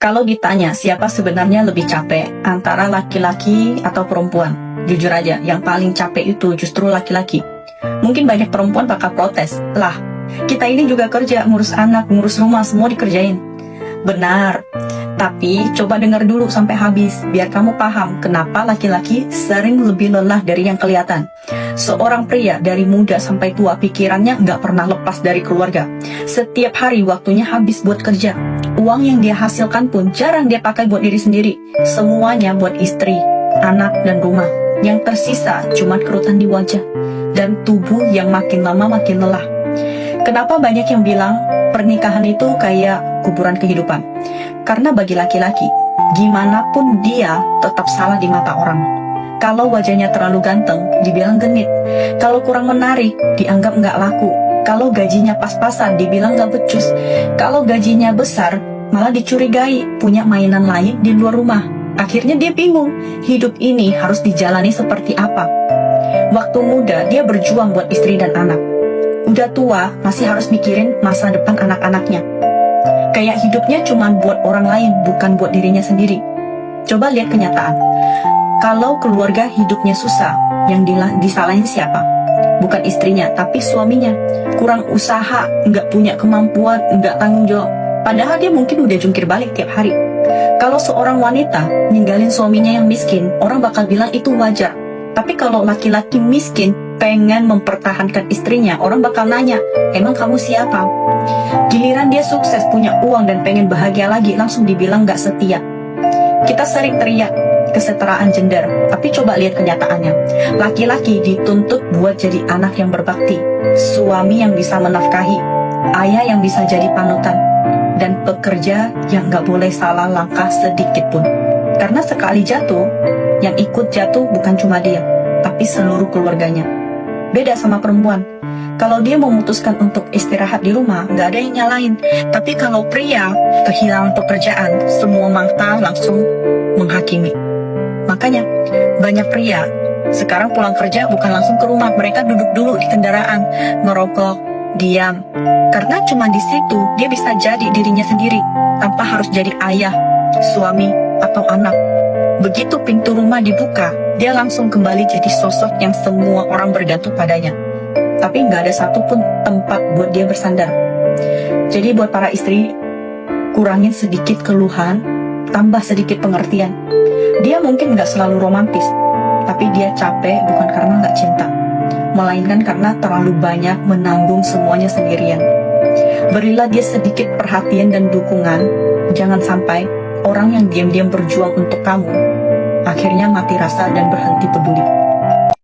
Kalau ditanya siapa sebenarnya lebih capek antara laki-laki atau perempuan, jujur aja, yang paling capek itu justru laki-laki. Mungkin banyak perempuan bakal protes, lah, kita ini juga kerja, ngurus anak, ngurus rumah, semua dikerjain. Benar, tapi coba dengar dulu sampai habis, biar kamu paham kenapa laki-laki sering lebih lelah dari yang kelihatan. Seorang pria dari muda sampai tua pikirannya nggak pernah lepas dari keluarga. Setiap hari waktunya habis buat kerja. Uang yang dia hasilkan pun jarang dia pakai buat diri sendiri. Semuanya buat istri, anak, dan rumah. Yang tersisa cuma kerutan di wajah dan tubuh yang makin lama makin lelah. Kenapa banyak yang bilang pernikahan itu kayak kuburan kehidupan? Karena bagi laki-laki, gimana pun dia tetap salah di mata orang. Kalau wajahnya terlalu ganteng, dibilang genit. Kalau kurang menarik, dianggap nggak laku. Kalau gajinya pas-pasan, dibilang nggak becus. Kalau gajinya besar, malah dicurigai punya mainan lain di luar rumah. Akhirnya dia bingung, hidup ini harus dijalani seperti apa. Waktu muda, dia berjuang buat istri dan anak. Udah tua, masih harus mikirin masa depan anak-anaknya. Kayak hidupnya cuma buat orang lain, bukan buat dirinya sendiri. Coba lihat kenyataan. Kalau keluarga hidupnya susah, yang disalahin siapa? Bukan istrinya, tapi suaminya. Kurang usaha, nggak punya kemampuan, nggak tanggung jawab. Padahal dia mungkin udah jungkir balik tiap hari. Kalau seorang wanita ninggalin suaminya yang miskin, orang bakal bilang itu wajar. Tapi kalau laki-laki miskin pengen mempertahankan istrinya, orang bakal nanya, emang kamu siapa? Giliran dia sukses, punya uang, dan pengen bahagia lagi, langsung dibilang nggak setia. Kita sering teriak kesetaraan gender, tapi coba lihat kenyataannya. Laki-laki dituntut buat jadi anak yang berbakti, suami yang bisa menafkahi, ayah yang bisa jadi panutan, dan pekerja yang nggak boleh salah langkah sedikit pun. Karena sekali jatuh, yang ikut jatuh bukan cuma dia, tapi seluruh keluarganya. Beda sama perempuan. Kalau dia memutuskan untuk istirahat di rumah, nggak ada yang nyalain. Tapi kalau pria kehilangan pekerjaan, semua mata langsung menghakimi. Makanya banyak pria sekarang pulang kerja bukan langsung ke rumah, mereka duduk dulu di kendaraan, merokok, diam. Karena cuma di situ dia bisa jadi dirinya sendiri, tanpa harus jadi ayah, suami, atau anak. Begitu pintu rumah dibuka, dia langsung kembali jadi sosok yang semua orang bergantung padanya. Tapi nggak ada satupun tempat buat dia bersandar. Jadi buat para istri, kurangin sedikit keluhan, tambah sedikit pengertian. Dia mungkin nggak selalu romantis, tapi dia capek bukan karena nggak cinta, melainkan karena terlalu banyak menanggung semuanya sendirian. Berilah dia sedikit perhatian dan dukungan. Jangan sampai orang yang diam-diam berjuang untuk kamu akhirnya mati rasa dan berhenti peduli.